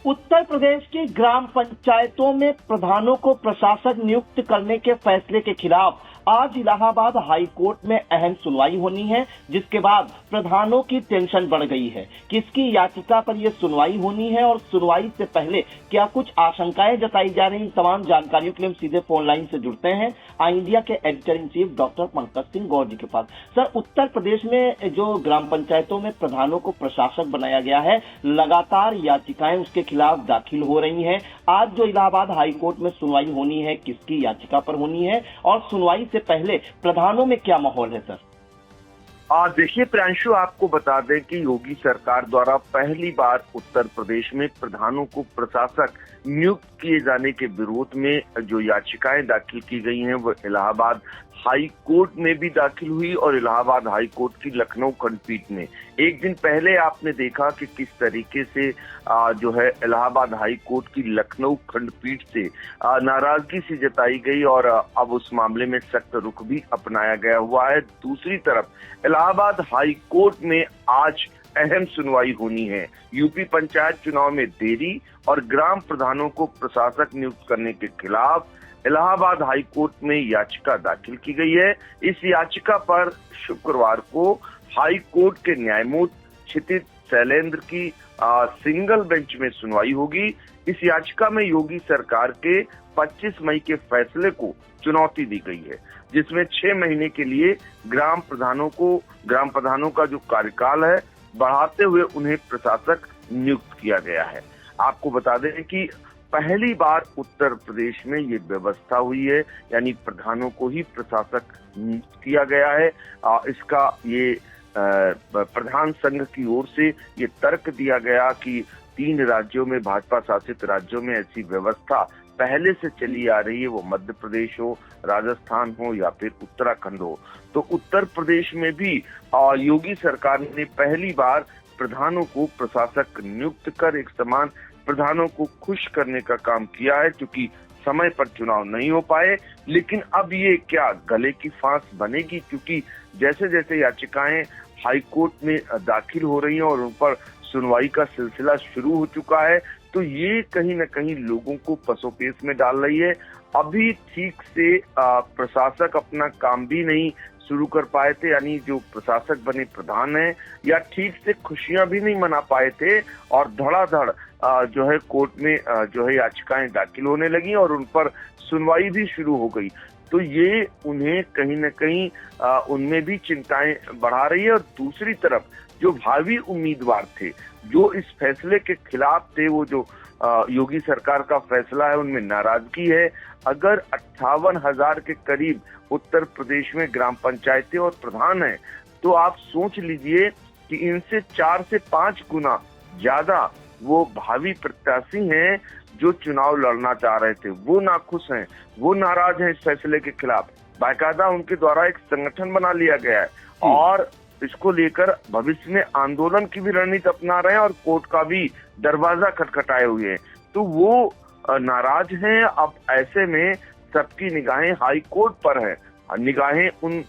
उत्तर प्रदेश की ग्राम पंचायतों में प्रधानों को प्रशासक नियुक्त करने के फैसले के खिलाफ आज इलाहाबाद हाई कोर्ट में अहम सुनवाई होनी है, जिसके बाद प्रधानों की टेंशन बढ़ गई है। किसकी याचिका पर यह सुनवाई होनी है और सुनवाई से पहले क्या कुछ आशंकाएं जताई जा रही, तमाम जानकारियों के लिए हम सीधे फोन लाइन से जुड़ते हैं आई इंडिया के editor in chief doctor Pankaj Singh Gaur ji के पास। सर, उत्तर प्रदेश में जो ग्राम पंचायतों में प्रधानों को प्रशासक बनाया गया है, लगातार याचिकाएं उसके खिलाफ दाखिल हो रही हैं। आज जो इलाहाबाद हाई कोर्ट में सुनवाई होनी है, किसकी याचिका पर होनी है और सुनवाई से पहले प्रधानों में क्या माहौल है सर? देखिए प्रियांशु, आपको बता दें कि योगी सरकार द्वारा पहली बार उत्तर प्रदेश में प्रधानों को प्रशासक नियुक्त किए जाने के विरोध में जो याचिकाएं दाखिल की गई हैं वो इलाहाबाद हाई कोर्ट में भी दाखिल हुई और इलाहाबाद हाई कोर्ट की लखनऊ खंडपीठ में। एक दिन पहले आपने देखा कि किस तरीके से जो है इलाहाबाद हाई कोर्ट की लखनऊ खंडपीठ से नाराजगी सी जताई गई और अब उस मामले में सख्त रुख भी अपनाया गया हुआ है। दूसरी तरफ इलाहाबाद हाई कोर्ट में आज अहम सुनवाई होनी है। यूपी पंचायत चुनाव में देरी और ग्राम प्रधानों को प्रशासक नियुक्त करने के खिलाफ इलाहाबाद हाई कोर्ट में याचिका दाखिल की गई है। इस याचिका पर शुक्रवार को हाई कोर्ट के न्यायमूर्ति क्षितिज शैलेंद्र की सिंगल बेंच में सुनवाई होगी। इस याचिका में योगी सरकार के 25 मई के फैसले को चुनौती दी गई है, जिसमें 6 महीने के लिए ग्राम प्रधानों का जो कार्यकाल है बढ़ाते हुए उन्हें प्रशासक नियुक्त किया गया है। आपको बता दें कि पहली बार उत्तर प्रदेश में ये व्यवस्था हुई है, यानी प्रधानों को ही प्रशासक नियुक्त किया गया है। इसका ये प्रधान संघ की ओर से ये तर्क दिया गया कि 3 राज्यों में, भाजपा शासित राज्यों में ऐसी व्यवस्था पहले से चली आ रही है, वो मध्य प्रदेश हो, राजस्थान हो या फिर उत्तराखंड हो। तो उत्तर प्रदेश में भी योगी सरकार ने पहली बार प्रधानों को प्रशासक नियुक्त कर एक समान प्रधानों को खुश करने का काम किया है, क्योंकि समय पर चुनाव नहीं हो पाए। लेकिन अब ये क्या गले की फांस बनेगी, क्योंकि जैसे जैसे याचिकाएं हाई कोर्ट में दाखिल हो रही हैं और उन पर सुनवाई का सिलसिला शुरू हो चुका है, तो ये कहीं न कहीं लोगों को पसोपेश में डाल रही है। अभी ठीक से प्रशासक अपना काम भी नहीं शुरू कर पाए थे, यानी जो प्रशासक बने प्रधान हैं, या ठीक से खुशियां भी नहीं मना पाए थे और धड़ाधड़ जो है कोर्ट में जो है याचिकाएं दाखिल होने लगी और उन पर सुनवाई भी शुरू हो गई। तो ये उन्हें कहीं न कहीं उनमें भी चिंताएं बढ़ा रही है। और दूसरी तरफ जो भावी उम्मीदवार थे, जो इस फैसले के खिलाफ थे, वो जो योगी सरकार का फैसला है उनमें नाराजगी है। अगर 58,000 के करीब उत्तर प्रदेश में ग्राम पंचायतें और प्रधान हैं, तो आप सोच लीजिए कि इनसे 4 से 5 गुना ज्यादा वो भावी प्रत्याशी हैं जो चुनाव लड़ना चाह रहे थे। वो नाखुश हैं, वो नाराज हैं इस फैसले के खिलाफ। बाकायदा उनके द्वारा एक संगठन बना लिया गया है और इसको लेकर भविष्य में आंदोलन की भी रणनीति अपना रहे हैं और कोर्ट का भी दरवाजा खटखटाए हुए हैं। तो वो नाराज हैं। अब ऐसे में सबकी निगाहें हाई कोर्ट पर है, निगाहें उन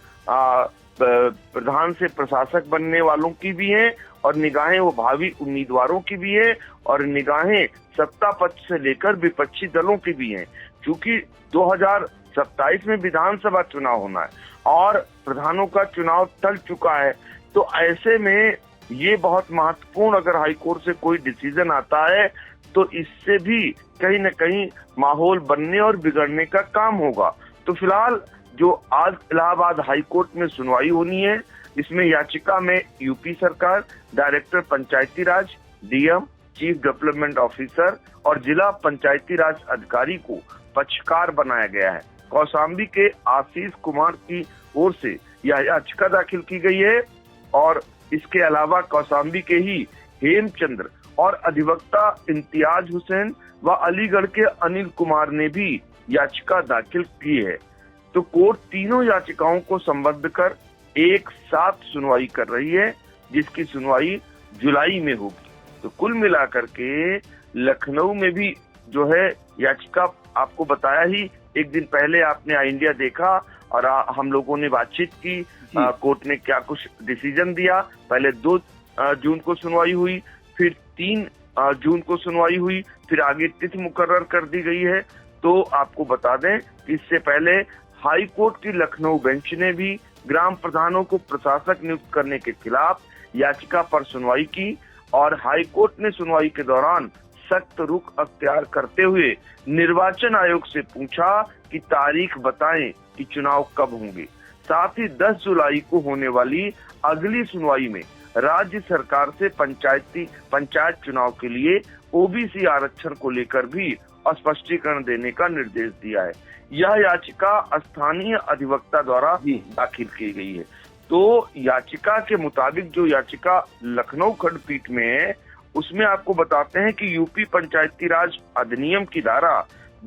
प्रधान से प्रशासक बनने वालों की भी हैं और निगाहें वो भावी उम्मीदवारों की भी है और निगाहें सत्ता पक्ष से लेकर विपक्षी दलों की भी हैं। क्योंकि 2027 में विधानसभा चुनाव होना है और प्रधानों का चुनाव टल चुका है, तो ऐसे में ये बहुत महत्वपूर्ण, अगर हाईकोर्ट से कोई डिसीजन आता है तो इससे भी कहीं न कहीं माहौल बनने और बिगड़ने का काम होगा। तो फिलहाल जो आज इलाहाबाद हाईकोर्ट में सुनवाई होनी है, इसमें याचिका में यूपी सरकार, डायरेक्टर पंचायती राज, डीएम, चीफ डेवलपमेंट ऑफिसर और जिला पंचायती राज अधिकारी को पक्षकार बनाया गया है। कौशाम्बी के आशीष कुमार की ओर से यह याचिका दाखिल की गई है और इसके अलावा कौशाम्बी के ही हेमचंद्र और अधिवक्ता इम्तियाज हुसैन व अलीगढ़ के अनिल कुमार ने भी याचिका दाखिल की है। तो कोर्ट तीनों याचिकाओं को संबद्ध कर एक साथ सुनवाई कर रही है, जिसकी सुनवाई जुलाई में होगी। तो कुल मिलाकर के लखनऊ में भी जो है याचिका, आपको बताया ही, एक दिन पहले आपने आई इंडिया देखा और हम लोगों ने बातचीत की, कोर्ट ने क्या कुछ डिसीजन दिया। पहले 2 जून को सुनवाई हुई, फिर 3 जून को सुनवाई हुई, फिर आगे तिथि मुकर्रर कर दी गई है। तो आपको बता दें कि इससे पहले हाई कोर्ट की लखनऊ बेंच ने भी ग्राम प्रधानों को प्रशासक नियुक्त करने के खिलाफ याचिका पर सुनवाई की और हाई कोर्ट ने सुनवाई के दौरान सख्त रुख अख्तियार करते हुए निर्वाचन आयोग से पूछा कि तारीख बताएं कि चुनाव कब होंगे। साथ ही 10 जुलाई को होने वाली अगली सुनवाई में राज्य सरकार से पंचायत चुनाव के लिए ओबीसी आरक्षण को लेकर भी स्पष्टीकरण देने का निर्देश दिया है। यह याचिका स्थानीय अधिवक्ता द्वारा दाखिल की गई है। तो याचिका के मुताबिक जो याचिका लखनऊ खंडपीठ में है उसमें आपको बताते हैं कि यूपी पंचायती राज अधिनियम की धारा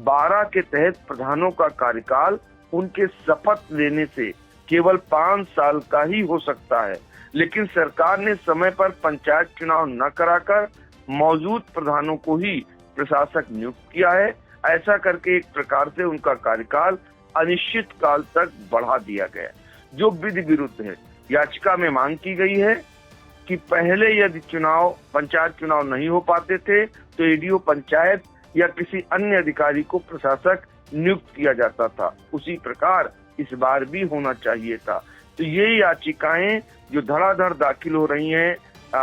12 के तहत प्रधानों का कार्यकाल उनके शपथ लेने से केवल 5 साल का ही हो सकता है, लेकिन सरकार ने समय पर पंचायत चुनाव न कराकर मौजूद प्रधानों को ही प्रशासक नियुक्त किया है। ऐसा करके एक प्रकार से उनका कार्यकाल अनिश्चित काल तक बढ़ा दिया गया, जो विधि विरुद्ध है। याचिका में मांग की गई है कि पहले यदि पंचायत चुनाव नहीं हो पाते थे तो एडीओ पंचायत या किसी अन्य अधिकारी को प्रशासक नियुक्त किया जाता था, उसी प्रकार इस बार भी होना चाहिए था। तो ये याचिकाएं जो धड़ाधड़ दाखिल हो रही हैं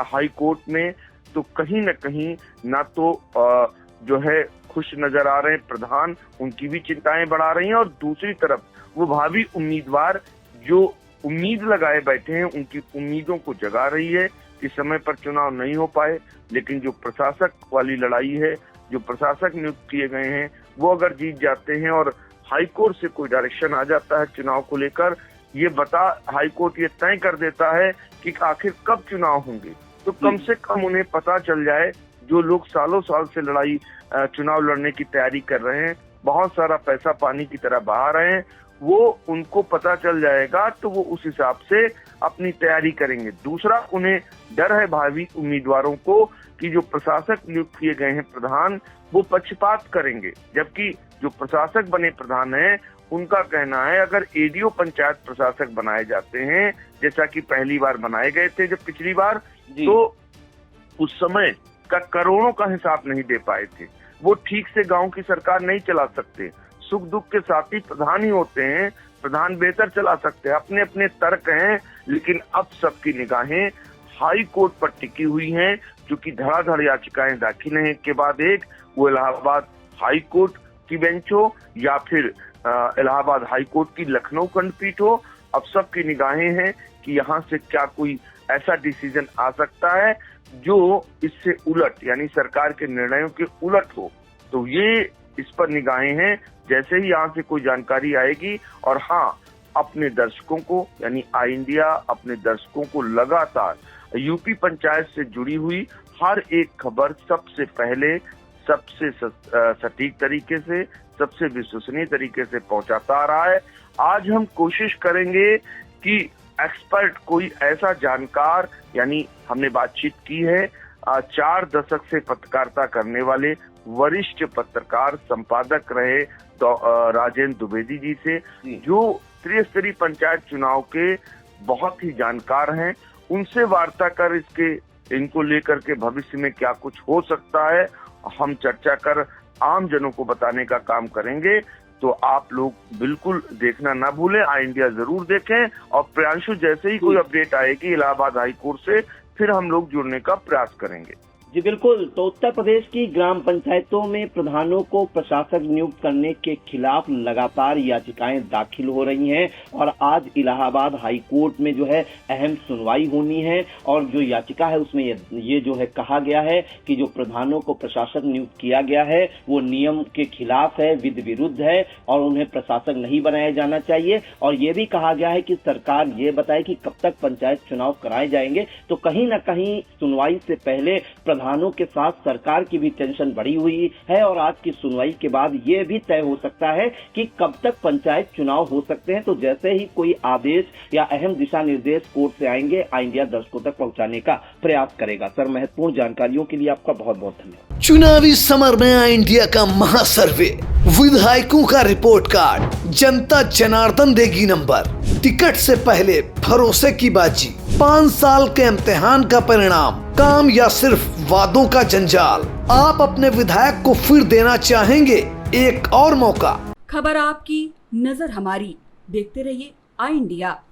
हाई कोर्ट में, तो कहीं न कहीं ना तो जो है खुश नजर आ रहे हैं प्रधान, उनकी भी चिंताएं बढ़ा रही हैं, और दूसरी तरफ वो भावी उम्मीदवार जो उम्मीद लगाए बैठे हैं उनकी उम्मीदों को जगा रही है कि समय पर चुनाव नहीं हो पाए, लेकिन जो प्रशासक वाली लड़ाई है, जो प्रशासक नियुक्त किए गए हैं, वो अगर जीत जाते हैं और हाई कोर्ट से कोई डायरेक्शन आ जाता है चुनाव को लेकर, हाई कोर्ट ये तय कर देता है कि आखिर कब चुनाव होंगे, तो कम से कम उन्हें पता चल जाए, जो लोग सालों साल से चुनाव लड़ने की तैयारी कर रहे हैं, बहुत सारा पैसा पानी की तरह बहा रहे हैं, वो उनको पता चल जाएगा तो वो उस हिसाब से अपनी तैयारी करेंगे। दूसरा, उन्हें डर है भावी उम्मीदवारों को कि जो प्रशासक नियुक्त किए गए हैं प्रधान, वो पक्षपात करेंगे, जबकि जो प्रशासक बने प्रधान हैं उनका कहना है अगर एडीओ पंचायत प्रशासक बनाए जाते हैं, जैसा कि पहली बार बनाए गए थे जब पिछली बार, तो उस समय का करोड़ों का हिसाब नहीं दे पाए थे, वो ठीक से गांव की सरकार नहीं चला सकते, सुख दुख के साथी प्रधान ही होते हैं, प्रधान बेहतर चला सकते हैं, अपने अपने तर्क हैं, लेकिन अब सबकी निगाहें हाई कोर्ट पर टिकी हुई हैं, क्योंकि धड़ाधड़ याचिकाएं दाखिल हैं के बाद एक, वो इलाहाबाद हाई कोर्ट की बेंच हो या फिर इलाहाबाद हाई कोर्ट की लखनऊ खंडपीठ हो, अब सबकी निगाहें हैं कि यहाँ से क्या कोई ऐसा डिसीजन आ सकता है जो इससे उलट, यानी सरकार के निर्णयों के उलट हो। तो ये इस पर निगाहें हैं, जैसे ही यहाँ से कोई जानकारी आएगी। और हाँ, अपने दर्शकों को यानी आई इंडिया अपने दर्शकों को लगातार यूपी पंचायत से जुड़ी हुई हर एक खबर सबसे पहले, सबसे सटीक तरीके से, सबसे विश्वसनीय तरीके से पहुंचाता आ रहा है। आज हम कोशिश करेंगे कि एक्सपर्ट, कोई ऐसा जानकार, यानी हमने बातचीत की है 4 दशक से पत्रकारिता करने वाले वरिष्ठ पत्रकार संपादक रहे राजेंद्र द्विवेदी जी से, जो त्रिस्तरीय पंचायत चुनाव के बहुत ही जानकार हैं, उनसे वार्ता कर इनको लेकर के भविष्य में क्या कुछ हो सकता है हम चर्चा कर आम जनों को बताने का काम करेंगे। तो आप लोग बिल्कुल देखना ना भूलें, आई इंडिया जरूर देखें, और प्रियांशु जैसे ही कोई अपडेट आएगी इलाहाबाद हाई कोर्ट से, फिर हम लोग जुड़ने का प्रयास करेंगे। जी बिल्कुल। तो उत्तर प्रदेश की ग्राम पंचायतों में प्रधानों को प्रशासक नियुक्त करने के खिलाफ लगातार याचिकाएं दाखिल हो रही हैं, और आज इलाहाबाद हाई कोर्ट में जो है अहम सुनवाई होनी है, और जो याचिका है उसमें ये जो है कहा गया है कि जो प्रधानों को प्रशासक नियुक्त किया गया है वो नियम के खिलाफ है, विधि विरुद्ध है, और उन्हें प्रशासक नहीं बनाया जाना चाहिए। और ये भी कहा गया है कि सरकार ये बताए कि कब तक पंचायत चुनाव कराए जाएंगे। तो कहीं न कहीं सुनवाई से पहले प्रधानों के साथ सरकार की भी टेंशन बढ़ी हुई है, और आज की सुनवाई के बाद ये भी तय हो सकता है कि कब तक पंचायत चुनाव हो सकते हैं। तो जैसे ही कोई आदेश या अहम दिशा निर्देश कोर्ट से आएंगे, आई इंडिया दर्शकों तक पहुंचाने का प्रयास करेगा। सर, महत्वपूर्ण जानकारियों के लिए आपका बहुत बहुत धन्यवाद। चुनावी समर में आई इंडिया का महासर्वे, विधायकों का रिपोर्ट कार्ड, जनता जनार्दन देगी नंबर, टिकट से पहले भरोसे की बाजी, 5 साल के इम्तिहान का परिणाम, काम या सिर्फ वादों का जंजाल। आप अपने विधायक को फिर देना चाहेंगे एक और मौका? खबर आपकी, नजर हमारी। देखते रहिए आई इंडिया।